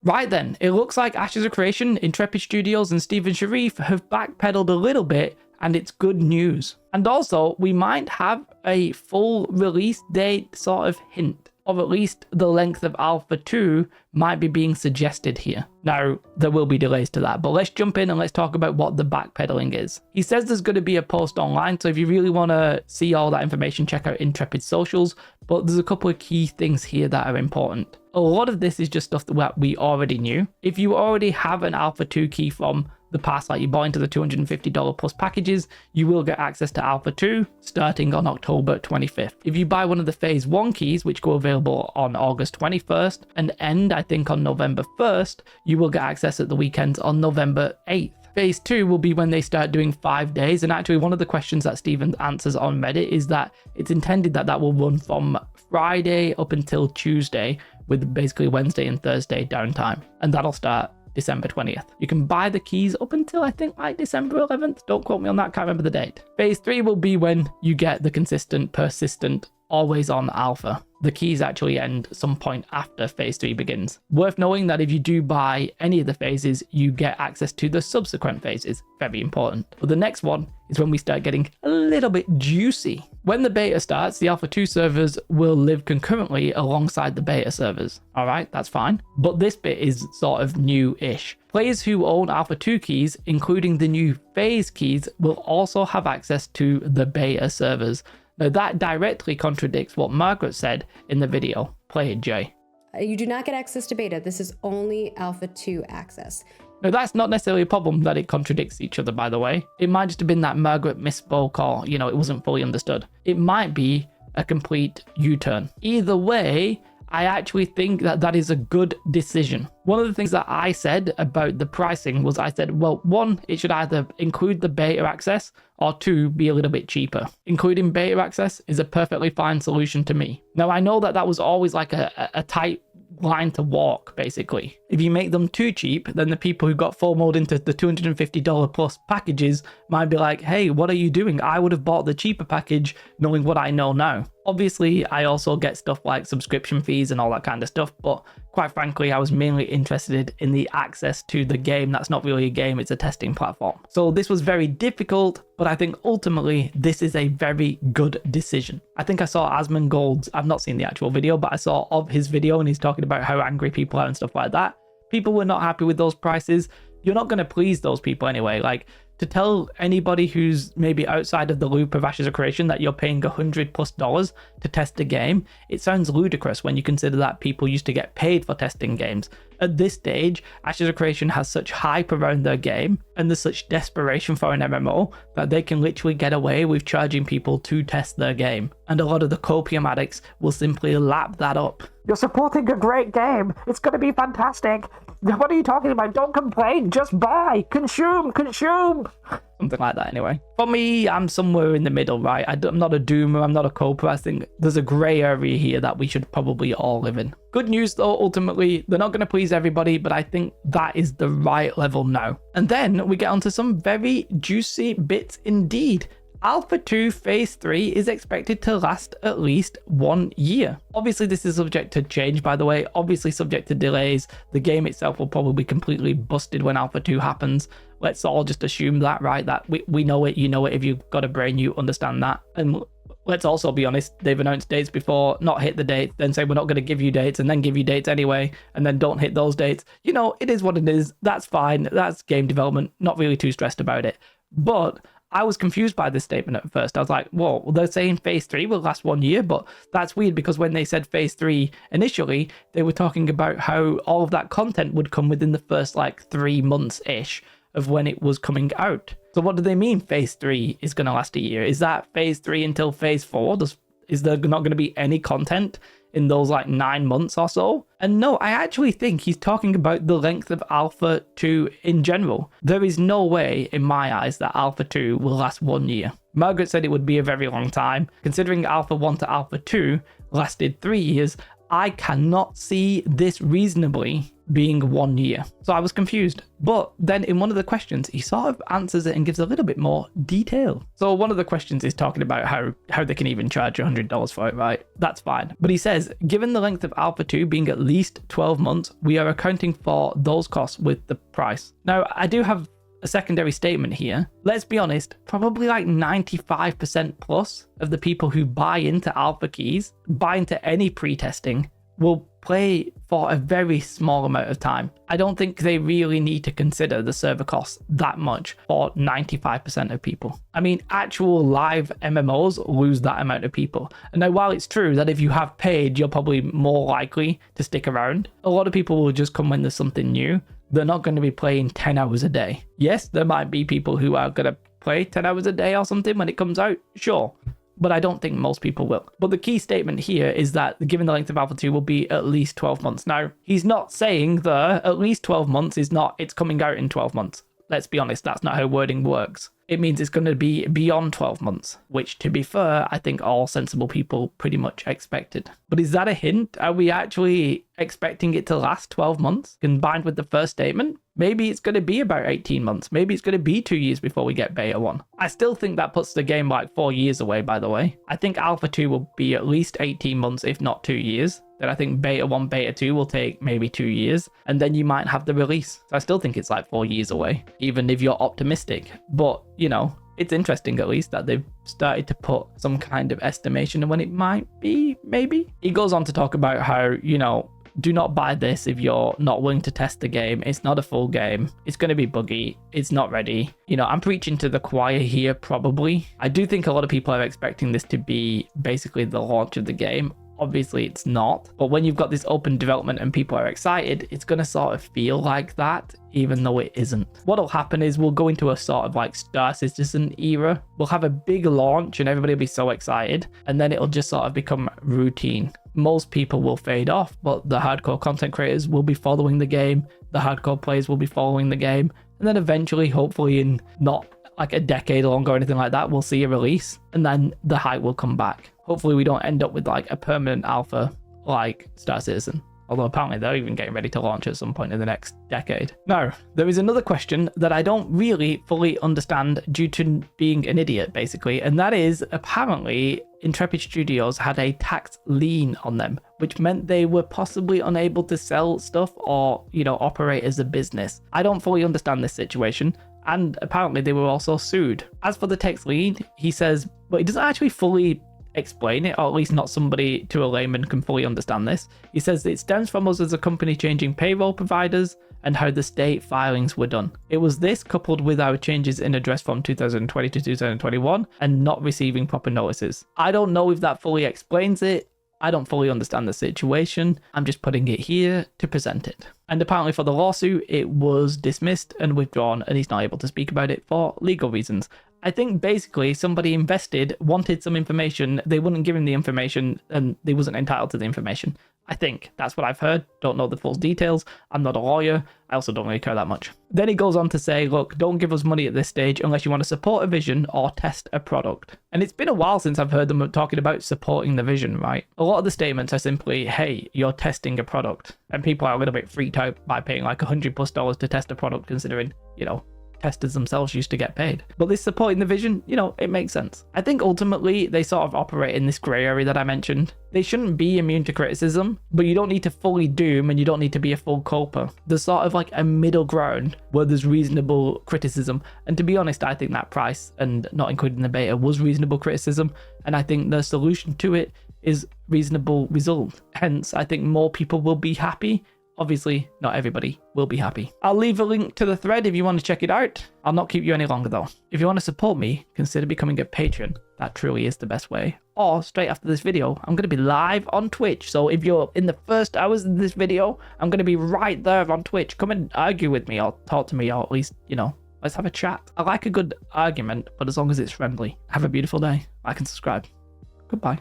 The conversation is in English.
Right then, it looks like Ashes of Creation, Intrepid Studios, and Stephen Sharif have backpedaled a little bit, and it's good news. And also, we might have a full release date sort of hint, or at least the length of Alpha 2 might be being suggested here. Now, there will be delays to that, but let's jump in and let's talk about what the backpedaling is. He says there's going to be a post online, so if you really want to see all that information, check out Intrepid socials, but there's a couple of key things here that are important. A lot of this is just stuff that we already knew. If you already have an Alpha 2 key from the past, like you bought into the $250 plus packages, you will get access to Alpha 2 starting on October 25th. If you buy one of the Phase 1 keys, which go available on August 21st and end, I think, on November 1st, you will get access at the weekends on November 8th. Phase 2 will be when they start doing 5 days, and actually one of the questions that Steven answers on Reddit is that it's intended that that will run from Friday up until Tuesday, with basically Wednesday and Thursday downtime, and that'll start December 20th. You can buy the keys up until I think like December 11th. Don't quote me on that, can't remember the date. Phase 3 will be when you get the consistent, persistent, always on alpha. The keys actually end some point after phase 3 begins. Worth knowing that if you do buy any of the phases, you get access to the subsequent phases. Very important. But the next one is when we start getting a little bit juicy. When the beta starts, the Alpha 2 servers will live concurrently alongside the beta servers. All right, that's fine. But this bit is sort of new-ish. Players who own Alpha 2 keys, including the new phase keys, will also have access to the beta servers. Now that directly contradicts what Margaret said in the video. Play it, Jay. You do not get access to beta. This is only Alpha 2 access. Now that's not necessarily a problem that it contradicts each other, by the way. It might just have been that Margaret misspoke, or, you know, it wasn't fully understood. It might be a complete U-turn. Either way, I actually think that that is a good decision. One of the things that I said about the pricing was I said, well, one, it should either include the beta access, or two, be a little bit cheaper. Including beta access is a perfectly fine solution to me. Now, I know that that was always like a tight line to walk, basically. If you make them too cheap, then the people who got FOMO'd into the $250 plus packages might be like, hey, what are you doing? I would have bought the cheaper package knowing what I know now. Obviously, I also get stuff like subscription fees and all that kind of stuff, but quite frankly, I was mainly interested in the access to the game. That's not really a game, it's a testing platform. So this was very difficult, but I think ultimately this is a very good decision. I think I saw Asmongold's, I've not seen the actual video, but I saw of his video and he's talking about how angry people are and stuff like that. People were not happy with those prices. You're not going to please those people anyway. Like, to tell anybody who's maybe outside of the loop of Ashes of Creation that you're paying $100+ to test a game, it sounds ludicrous when you consider that people used to get paid for testing games. At this stage, Ashes of Creation has such hype around their game, and there's such desperation for an MMO, that they can literally get away with charging people to test their game. And a lot of the copium addicts will simply lap that up. You're supporting a great game. It's going to be fantastic. What are you talking about? Don't complain. Just buy. Consume. Something like that anyway. For me, I'm somewhere in the middle, right? I'm not a doomer. I'm not a coper. I think there's a grey area here that we should probably all live in. Good news though, ultimately, they're not going to please everybody, but I think that is the right level now. And then we get onto some very juicy bits indeed. Alpha 2 Phase 3 is expected to last at least 1 year. Obviously, this is subject to change, by the way, obviously subject to delays. The game itself will probably be completely busted when Alpha 2 happens. Let's all just assume that, right? That we know it, you know it. If you've got a brain, you understand that. And let's also be honest, they've announced dates before, not hit the date, then say we're not going to give you dates, and then give you dates anyway, and then don't hit those dates. You know, it is what it is. That's fine. That's game development. Not really too stressed about it. But I was confused by this statement at first. I was like, whoa, they're saying phase 3 will last 1 year, but that's weird because when they said phase 3 initially, they were talking about how all of that content would come within the first like 3 months-ish of when it was coming out. So what do they mean phase 3 is going to last a year? Is that phase 3 until phase 4? Is there not going to be any content in those like 9 months or so? And no, I actually think he's talking about the length of Alpha 2 in general. There is no way in my eyes that Alpha 2 will last 1 year. Margaret said it would be a very long time. Considering Alpha 1 to Alpha 2 lasted 3 years, I cannot see this reasonably being 1 year. So I was confused. But then in one of the questions, he sort of answers it and gives a little bit more detail. So one of the questions is talking about how they can even charge $100 for it, right? That's fine. But he says, given the length of Alpha 2 being at least 12 months, we are accounting for those costs with the price. Now, I do have a secondary statement here. Let's be honest, probably like 95% plus of the people who buy into alpha keys, buy into any pre-testing, will play for a very small amount of time. I don't think they really need to consider the server costs that much for 95% of people. I mean, actual live MMOs lose that amount of people. And now, while it's true that if you have paid, you're probably more likely to stick around, a lot of people will just come when there's something new. They're not going to be playing 10 hours a day. Yes, there might be people who are going to play 10 hours a day or something when it comes out, sure. But I don't think most people will. But the key statement here is that given the length of Alpha 2 will be at least 12 months. Now, he's not saying that at least 12 months is not, it's coming out in 12 months. Let's be honest, that's not how wording works. It means it's going to be beyond 12 months, which, to be fair, I think all sensible people pretty much expected. But is that a hint? Are we actually expecting it to last 12 months combined with the first statement? Maybe it's going to be about 18 months. Maybe it's going to be 2 years before we get Beta 1. I still think that puts the game like 4 years away, by the way. I think Alpha 2 will be at least 18 months, if not 2 years. Then I think Beta 1, Beta 2 will take maybe 2 years. And then you might have the release. So I still think it's like 4 years away, even if you're optimistic. But, you know, it's interesting at least that they've started to put some kind of estimation of when it might be, maybe. He goes on to talk about how, you know, do not buy this if you're not willing to test the game. It's not a full game. It's going to be buggy. It's not ready. You know, I'm preaching to the choir here, probably. I do think a lot of people are expecting this to be basically the launch of the game. Obviously, it's not. But when you've got this open development and people are excited, it's going to sort of feel like that, even though it isn't. What'll happen is we'll go into a sort of like Star Citizen era. We'll have a big launch and everybody will be so excited. And then it'll just sort of become routine. Most people will fade off, but the hardcore content creators will be following the game. The hardcore players will be following the game. And then eventually, hopefully in not like a decade long or anything like that, we'll see a release. And then the hype will come back. Hopefully we don't end up with like a permanent alpha like Star Citizen. Although apparently they're even getting ready to launch at some point in the next decade. Now, there is another question that I don't really fully understand due to being an idiot, basically. And that is, apparently, Intrepid Studios had a tax lien on them, which meant they were possibly unable to sell stuff or, you know, operate as a business. I don't fully understand this situation. And apparently they were also sued. As for the tax lien, he says, but he doesn't actually fully explain it, or at least not somebody to a layman can fully understand this. He says it stems from us as a company changing payroll providers and how the state filings were done. It was this coupled with our changes in address from 2020 to 2021 and not receiving proper notices. I don't know if that fully explains it. I don't fully understand the situation. I'm just putting it here to present it. And apparently for the lawsuit, it was dismissed and withdrawn, and he's not able to speak about it for legal reasons. I think basically somebody invested, wanted some information, they wouldn't give him the information, and they wasn't entitled to the information. I think that's what I've heard. Don't know the full details. I'm not a lawyer. I also don't really care that much. Then he goes on to say, look, don't give us money at this stage unless you want to support a vision or test a product. And it's been a while since I've heard them talking about supporting the vision, right? A lot of the statements are simply, hey, you're testing a product. And people are a little bit freaked out by paying like $100+ to test a product, considering, you know, testers themselves used to get paid. But this supporting the vision, you know, it makes sense. I think ultimately they sort of operate in this grey area that I mentioned. They shouldn't be immune to criticism, but you don't need to fully doom and you don't need to be a full culper. There's sort of like a middle ground where there's reasonable criticism. And to be honest, I think that price and not including the beta was reasonable criticism. And I think the solution to it is reasonable result. Hence, I think more people will be happy. Obviously, not everybody will be happy. I'll leave a link to the thread if you want to check it out. I'll not keep you any longer though. If you want to support me, consider becoming a patron. That truly is the best way. Or straight after this video, I'm going to be live on Twitch. So if you're in the first hours of this video, I'm going to be right there on Twitch. Come and argue with me or talk to me, or at least, you know, let's have a chat. I like a good argument, but as long as it's friendly. Have a beautiful day. Like and subscribe. Goodbye.